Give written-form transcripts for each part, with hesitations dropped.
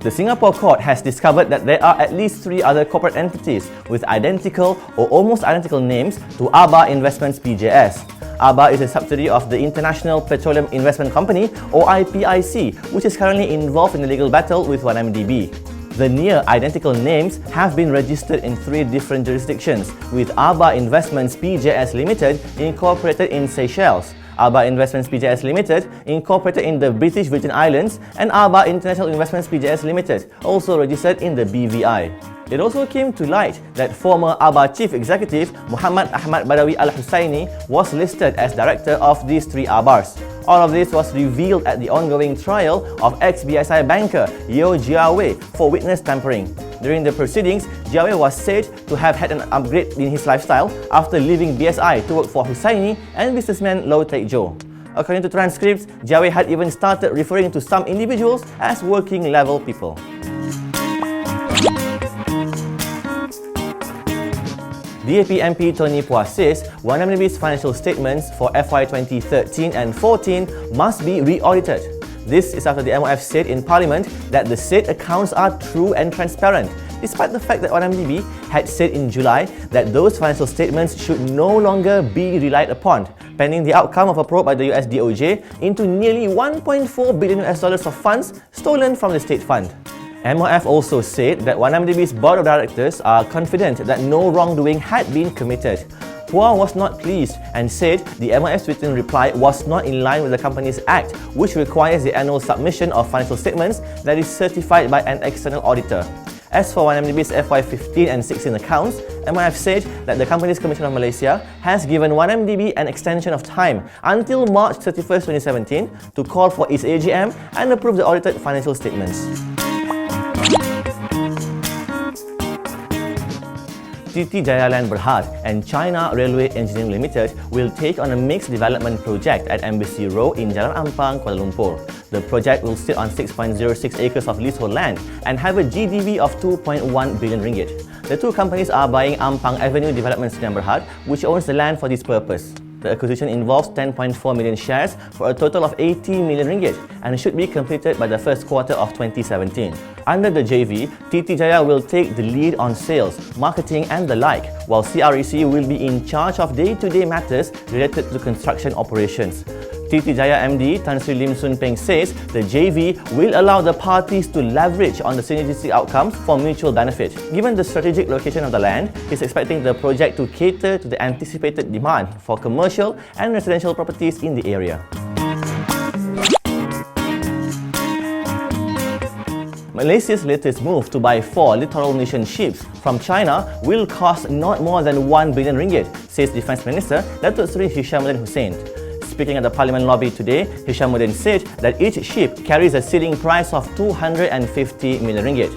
The Singapore court has discovered that there are at least 3 other corporate entities with identical or almost identical names to Aabar Investments PJS. Aabar is a subsidiary of the International Petroleum Investment Company or IPIC, which is currently involved in a legal battle with 1MDB. The near-identical names have been registered in 3 different jurisdictions, with Aabar Investments PJS Ltd incorporated in Seychelles, Aabar Investments PJS Ltd incorporated in the British Virgin Islands, and Aabar International Investments PJS Ltd also registered in the BVI. It also came to light that former Aabar Chief Executive Muhammad Ahmad Badawi Al-Hussaini was listed as director of these 3 Aabars. All of this was revealed at the ongoing trial of ex-BSI banker Yeo Jiawei for witness tampering. During the proceedings, Jiawei was said to have had an upgrade in his lifestyle after leaving BSI to work for Hussaini and businessman Low Taek Jo. According to transcripts, Jiawei had even started referring to some individuals as working-level people. DAP MP Tony Phua says 1MDB's financial statements for FY 2013 and 14 must be re-audited. This is after the MOF said in Parliament that the said accounts are true and transparent, despite the fact that 1MDB had said in July that those financial statements should no longer be relied upon, pending the outcome of a probe by the US DOJ into nearly $1.4 billion of funds stolen from the state fund. MOF also said that 1MDB's board of directors are confident that no wrongdoing had been committed. Phua was not pleased and said the MOF's written reply was not in line with the Companies Act, which requires the annual submission of financial statements that is certified by an external auditor. As for 1MDB's FY 15 and 16 accounts, MOF said that the Companies Commission of Malaysia has given 1MDB an extension of time until March 31st, 2017 to call for its AGM and approve the audited financial statements. Titijaya Land Berhad and China Railway Engineering Limited will take on a mixed development project at Embassy Row in Jalan Ampang, Kuala Lumpur. The project will sit on 6.06 acres of leasehold land and have a GDV of 2.1 billion ringgit. The 2 companies are buying Ampang Avenue Development Sdn Bhd, which owns the land for this purpose. The acquisition involves 10.4 million shares for a total of 80 million ringgit and should be completed by the first quarter of 2017. Under the JV, Titijaya will take the lead on sales, marketing and the like, while CREC will be in charge of day-to-day matters related to construction operations. Titijaya MD Tan Sri Lim Soon Peng says the JV will allow the parties to leverage on the synergistic outcomes for mutual benefit. Given the strategic location of the land, he's expecting the project to cater to the anticipated demand for commercial and residential properties in the area. Malaysia's latest move to buy 4 littoral munition ships from China will cost not more than 1 billion ringgit, says Defence Minister Datuk Seri Hishamuddin Hussein. Speaking at the Parliament lobby today, Hishamuddin said that each ship carries a ceiling price of 250 million ringgit.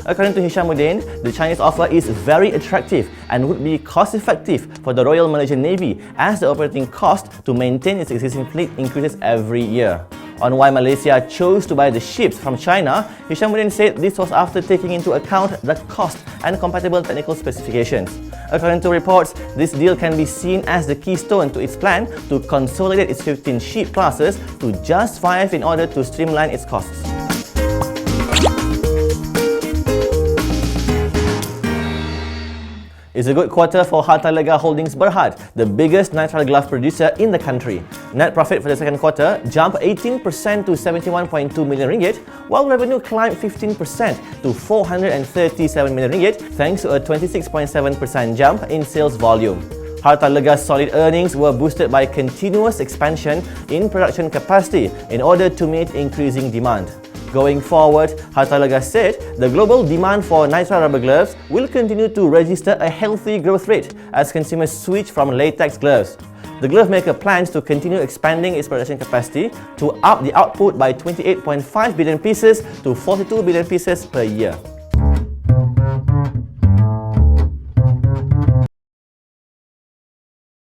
According to Hishamuddin, the Chinese offer is very attractive and would be cost-effective for the Royal Malaysian Navy as the operating cost to maintain its existing fleet increases every year. On why Malaysia chose to buy the ships from China, Hishamuddin said this was after taking into account the cost and compatible technical specifications. According to reports, this deal can be seen as the keystone to its plan to consolidate its 15 ship classes to just 5 in order to streamline its costs. It's a good quarter for Hartalega Holdings Berhad, the biggest nitrile glove producer in the country. Net profit for the second quarter jumped 18% to 71.2 million ringgit, while revenue climbed 15% to 437 million ringgit thanks to a 26.7% jump in sales volume. Hartalega's solid earnings were boosted by continuous expansion in production capacity in order to meet increasing demand. Going forward, Hartalega said the global demand for nitrile rubber gloves will continue to register a healthy growth rate as consumers switch from latex gloves. The glove maker plans to continue expanding its production capacity to up the output by 28.5 billion pieces to 42 billion pieces per year.